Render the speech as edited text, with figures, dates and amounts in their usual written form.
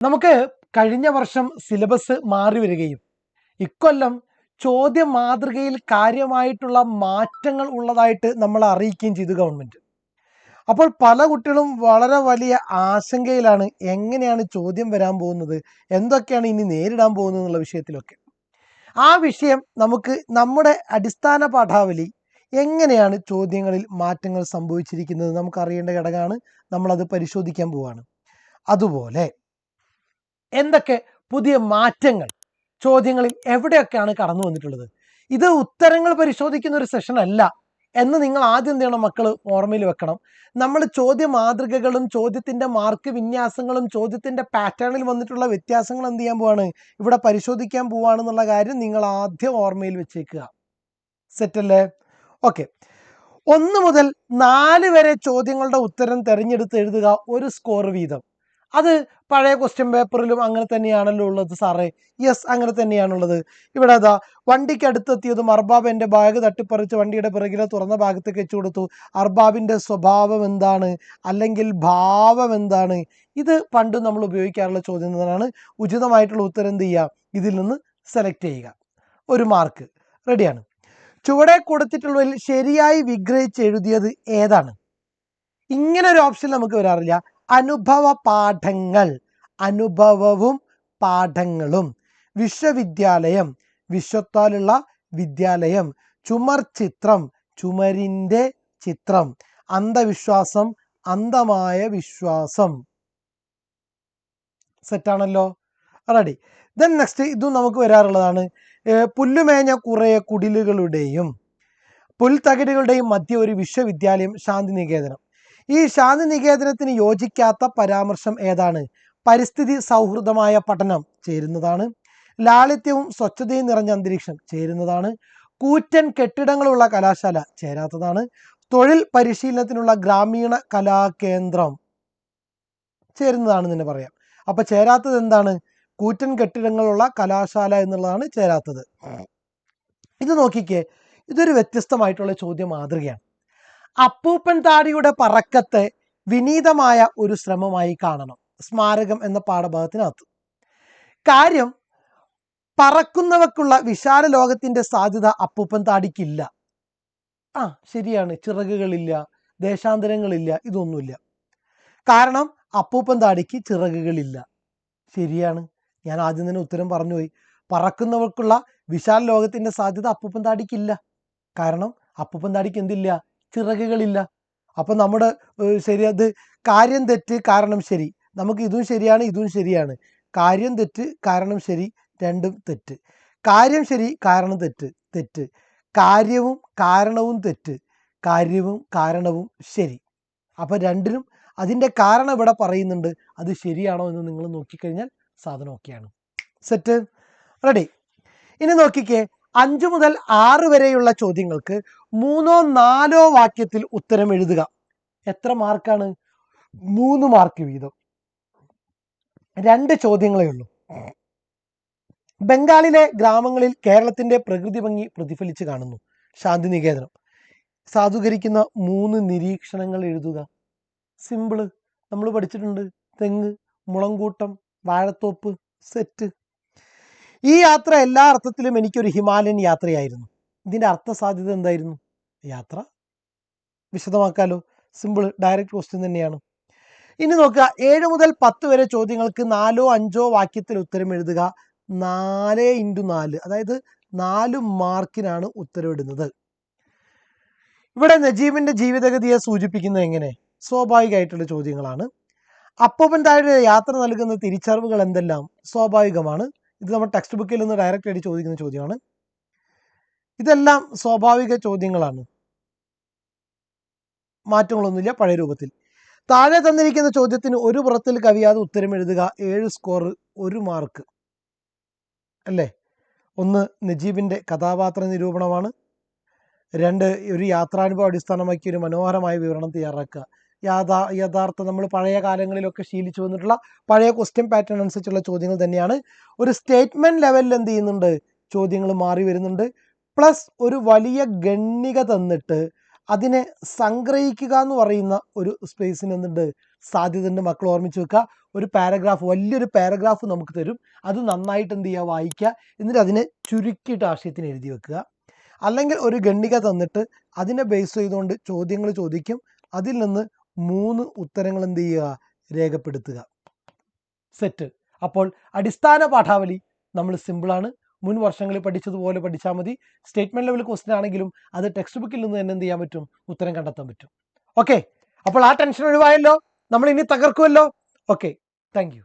നമുക്ക് കഴിഞ്ഞ വർഷം സിലബസ് മാറി വരികയും ഇക്കൊല്ലം ചോദ്യ മാതൃകയിൽ കാര്യമായിട്ടുള്ള മാറ്റങ്ങൾ ഉള്ളതായിട്ട് നമ്മളെ അറിയിക്കുകയും ചെയ്തു ഗവൺമെന്റ്. അപ്പോൾ പല കുട്ടികളും വളരെ വലിയ ആശങ്കയിലാണ്, എങ്ങനെയാണ് ചോദ്യം വരാൻ പോകുന്നത്, എന്തൊക്കെയാണ് ഇനി നേരിടാൻ പോകുന്നത് എന്നുള്ള വിഷയത്തിലൊക്കെ. ആ വിഷയം നമുക്ക് നമ്മുടെ അടിസ്ഥാന പാഠാവലി എങ്ങനെയാണ് ചോദ്യങ്ങളിൽ മാറ്റങ്ങൾ സംഭവിച്ചിരിക്കുന്നത് നമുക്ക് അറിയേണ്ട ഘടകമാണ്. നമ്മളത് പരിശോധിക്കാൻ പോവുകയാണ്. അതുപോലെ എന്തൊക്കെ പുതിയ മാറ്റങ്ങൾ ചോദ്യങ്ങളിൽ എവിടെയൊക്കെയാണ് കടന്നു വന്നിട്ടുള്ളത്. ഇത് ഉത്തരങ്ങൾ പരിശോധിക്കുന്ന ഒരു സെഷൻ അല്ല എന്ന് നിങ്ങൾ ആദ്യം എന്ത് ചെയ്യണം മക്കൾ ഓർമ്മയിൽ വെക്കണം. നമ്മൾ ചോദ്യ മാതൃകകളും ചോദ്യത്തിന്റെ മാർക്ക് വിന്യാസങ്ങളും ചോദ്യത്തിന്റെ പാറ്റേണിൽ വന്നിട്ടുള്ള വ്യത്യാസങ്ങൾ എന്ത് ചെയ്യാൻ പോവാണ്, ഇവിടെ പരിശോധിക്കാൻ പോവാണെന്നുള്ള കാര്യം നിങ്ങൾ ആദ്യം ഓർമ്മയിൽ വെച്ചേക്കുക. സെറ്റല്ലേ? ഓക്കെ. 1 മുതൽ 4 വരെ ചോദ്യങ്ങളുടെ ഉത്തരം തിരഞ്ഞെടുത്ത് എഴുതുക, ഒരു സ്കോർ വീതം. അത് പഴയ ക്വസ്റ്റ്യൻ പേപ്പറിലും അങ്ങനെ തന്നെയാണല്ലോ ഉള്ളത് സാറേ? യെസ്, അങ്ങനെ തന്നെയാണുള്ളത്. ഇവിടെ അതാ, വണ്ടിക്ക് അടുത്തെത്തിയതും അർബാബ് എൻ്റെ ബാഗ് തട്ടിപ്പറിച്ച് വണ്ടിയുടെ പിറകിലെ തുറന്ന ഭാഗത്തേക്ക് വെച്ചു കൊടുത്തു. അർബാബിൻ്റെ സ്വഭാവം എന്താണ്, അല്ലെങ്കിൽ ഭാവം എന്താണ്? ഇത് പണ്ട് നമ്മൾ ഉപയോഗിക്കാറുള്ള ചോദ്യം തന്നെയാണ്. ഉചിതമായിട്ടുള്ള ഉത്തരം എന്ത് ചെയ്യുക, ഇതിൽ നിന്ന് സെലക്ട് ചെയ്യുക. 1 മാർക്ക്. റെഡിയാണ്. ചുവടെ കൊടുത്തിട്ടുള്ളതിൽ ശരിയായി വിഗ്രഹിച്ച് എഴുതിയത് ഏതാണ്? ഇങ്ങനെ ഒരു ഓപ്ഷൻ നമുക്ക് വരാറില്ല. അനുഭവ പാഠങ്ങൾ, അനുഭവവും പാഠങ്ങളും. വിശ്വവിദ്യാലയം, വിശ്വത്താലുള്ള വിദ്യാലയം. ചുമർ ചിത്രം, ചുമരിൻ്റെ ചിത്രം. അന്ധവിശ്വാസം, അന്ധമായ വിശ്വാസം. സെറ്റാണല്ലോ? റെഡി. ദെൻ നെക്സ്റ്റ് ഇതും നമുക്ക് വരാറുള്ളതാണ്. പുല്ലുമേഞ്ഞ കുറേ കുടിലുകളുടെയും പുൽത്തകിടുകളുടെയും മധ്യ ഒരു വിശ്വവിദ്യാലയം, ശാന്തിനികേതനം. ഈ ശാന്തിനികേതനത്തിന് യോജിക്കാത്ത പരാമർശം ഏതാണ്? പരിസ്ഥിതി സൗഹൃദമായ പഠനം ചേരുന്നതാണ്. ലാളിത്യവും സ്വച്ഛതയും നിറഞ്ഞ അന്തരീക്ഷം ചേരുന്നതാണ്. കൂറ്റൻ കെട്ടിടങ്ങളുള്ള കലാശാല ചേരാത്തതാണ്. തൊഴിൽ പരിശീലനത്തിനുള്ള ഗ്രാമീണ കലാകേന്ദ്രം ചേരുന്നതാണെന്ന് തന്നെ പറയാം. അപ്പൊ ചേരാത്തത് എന്താണ്? കൂറ്റൻ കെട്ടിടങ്ങളുള്ള കലാശാല എന്നുള്ളതാണ് ചേരാത്തത്. ഇത് നോക്കിക്കേ, ഇതൊരു വ്യത്യസ്തമായിട്ടുള്ള ചോദ്യ മാതൃകയാണ്. അപ്പൂപ്പൻ താടിയുടെ പറക്കത്തെ വിനീതമായ ഒരു ശ്രമമായി കാണണം, സ്മാരകം എന്ന പാഠഭാഗത്തിനകത്ത്. കാര്യം, പറക്കുന്നവക്കുള്ള വിശാല ലോകത്തിന്റെ സാധ്യത അപ്പൂപ്പൻ താടിക്കില്ല. ശരിയാണ്, ചിറകുകളില്ല, ദേശാന്തരങ്ങളില്ല, ഇതൊന്നുമില്ല. കാരണം അപ്പൂപ്പൻ താടിക്ക് ചിറകുകളില്ല. ശരിയാണ്, ഞാൻ ആദ്യം തന്നെ ഉത്തരം പറഞ്ഞുപോയി. പറക്കുന്നവർക്കുള്ള വിശാല ലോകത്തിന്റെ സാധ്യത അപ്പൂപ്പൻ താടിക്കില്ല. കാരണം അപ്പൂപ്പൻ താടിക്ക് എന്തില്ല? ചിറകുകളില്ല. അപ്പൊ നമ്മുടെ ശരി, അത് കാര്യം തെറ്റ് കാരണം ശരി. നമുക്ക് ഇതും ശരിയാണ്, ഇതും ശരിയാണ്. കാര്യം തെറ്റ്, കാരണം ശരി, രണ്ടും തെറ്റ്. കാര്യം ശരി, കാരണം തെറ്റ്, തെറ്റ്. കാര്യവും കാരണവും തെറ്റ്, കാര്യവും കാരണവും ശരി. അപ്പൊ രണ്ടിനും അതിൻ്റെ കാരണം ഇവിടെ പറയുന്നുണ്ട്. അത് ശരിയാണോ എന്ന് നിങ്ങൾ നോക്കിക്കഴിഞ്ഞാൽ സാധനം ഓക്കെയാണ്. സെറ്റ്? റെഡി. ഇനി നോക്കിക്കേ, 5 മുതൽ 6 വരെയുള്ള ചോദ്യങ്ങൾക്ക് 3ഓ 4ഓ വാക്യത്തിൽ ഉത്തരം എഴുതുക. എത്ര മാർക്കാണ്? 3 മാർക്ക് വീതം. 2 ചോദ്യങ്ങളേ ഉള്ളൂ. ബംഗാളിലെ ഗ്രാമങ്ങളിൽ കേരളത്തിന്റെ പ്രകൃതി ഭംഗി പ്രതിഫലിച്ച് കാണുന്നു, ശാന്തിനികേതനം. സാധൂകരിക്കുന്ന 3 നിരീക്ഷണങ്ങൾ എഴുതുക. സിമ്പിള്, നമ്മൾ പഠിച്ചിട്ടുണ്ട്. തെങ്ങ്, മുളങ്കൂട്ടം, വാഴത്തോപ്പ്. സെറ്റ്. ഈ യാത്ര എല്ലാ അർത്ഥത്തിലും എനിക്കൊരു ഹിമാലയൻ യാത്രയായിരുന്നു. ഇതിന്റെ അർത്ഥ സാധ്യത എന്തായിരുന്നു? യാത്ര വിശദമാക്കാലോ. സിമ്പിൾ, ഡയറക്റ്റ് ക്വസ്റ്റ്യൻ തന്നെയാണ്. ഇനി നോക്കുക, 7 മുതൽ 10 വരെ ചോദ്യങ്ങൾക്ക് 4ഓ 5ഓ വാക്യത്തിൽ ഉത്തരം എഴുതുക. 4x4, അതായത് 4 മാർക്കിനാണ് ഉത്തരവിടുന്നത്. ഇവിടെ നജീബിന്റെ ജീവിതഗതിയെ സൂചിപ്പിക്കുന്നത് എങ്ങനെ? സ്വാഭാവികമായിട്ടുള്ള ചോദ്യങ്ങളാണ്. അപ്പൂപ്പൻ താഴെ യാത്ര നൽകുന്ന തിരിച്ചറിവുകൾ എന്തെല്ലാം? സ്വാഭാവികമാണ്. ഇത് നമ്മൾ ടെക്സ്റ്റ് ബുക്കിൽ നിന്ന് ഡയറക്റ്റ് ആയിട്ട് ചോദിക്കുന്ന ചോദ്യമാണ്. ഇതെല്ലാം സ്വാഭാവിക ചോദ്യങ്ങളാണ്, മാറ്റങ്ങളൊന്നുമില്ല, പഴയ രൂപത്തിൽ. താഴെ തന്നിരിക്കുന്ന ചോദ്യത്തിന് ഒരു പുറത്തിൽ കവിയാതെ ഉത്തരം എഴുതുക. 7 സ്കോർ, 1 മാർക്ക് അല്ലേ? 1 നജീബിന്റെ കഥാപാത്ര നിരൂപണമാണ്. 2 ഒരു യാത്രാനുഭവം അടിസ്ഥാനമാക്കി ഒരു മനോഹരമായ വിവരണം തയ്യാറാക്കുക. യഥാർത്ഥ നമ്മൾ പഴയ കാലങ്ങളിലൊക്കെ ശീലിച്ചു വന്നിട്ടുള്ള പഴയ ക്വസ്റ്റ്യൻ പാറ്റേൺ അനുസരിച്ചുള്ള ചോദ്യങ്ങൾ തന്നെയാണ്. ഒരു സ്റ്റേറ്റ്മെന്റ് ലെവലിൽ എന്ത് ചെയ്യുന്നുണ്ട്? ചോദ്യങ്ങൾ മാറി വരുന്നുണ്ട്. പ്ലസ് ഒരു വലിയ ഗണ്ണിക തന്നിട്ട് അതിനെ സംഗ്രഹിക്കുക എന്ന് പറയുന്ന ഒരു സ്പേസിന് എന്തുണ്ട്? സാധ്യതയുണ്ട്. മക്കൾ ഓർമ്മിച്ച് വെക്കുക. ഒരു പാരഗ്രാഫ്, വലിയൊരു പാരഗ്രാഫ് നമുക്ക് തരും. അത് നന്നായിട്ട് എന്ത് ചെയ്യുക, വായിക്കുക. എന്നിട്ട് അതിനെ ചുരുക്കിയിട്ട് ആശയത്തിന് എഴുതി വെക്കുക. അല്ലെങ്കിൽ ഒരു ഖണ്ഡിക തന്നിട്ട് അതിനെ ബേസ് ചെയ്തുകൊണ്ട് ചോദ്യങ്ങൾ ചോദിക്കും. അതിൽ നിന്ന് 3 ഉത്തരങ്ങൾ എന്ത് ചെയ്യുക, രേഖപ്പെടുത്തുക. സെറ്റ്. അപ്പോൾ അടിസ്ഥാന പാഠാവലി നമ്മൾ സിമ്പിളാണ്. മുൻ വർഷങ്ങളിൽ പഠിച്ചതുപോലെ പഠിച്ചാൽ മതി. സ്റ്റേറ്റ്മെന്റ് ലെവൽ ക്വസ്റ്റ്യൻ ആണെങ്കിലും അത് ടെക്സ്റ്റ് ബുക്കിൽ നിന്ന് തന്നെ എന്ത് ചെയ്യാൻ പറ്റും, ഉത്തരം കണ്ടെത്താൻ പറ്റും. ഓക്കെ, അപ്പോൾ ആ ടെൻഷൻ ഒഴിവായല്ലോ. നമ്മൾ ഇനി തകർക്കുമല്ലോ. Okay, thank you.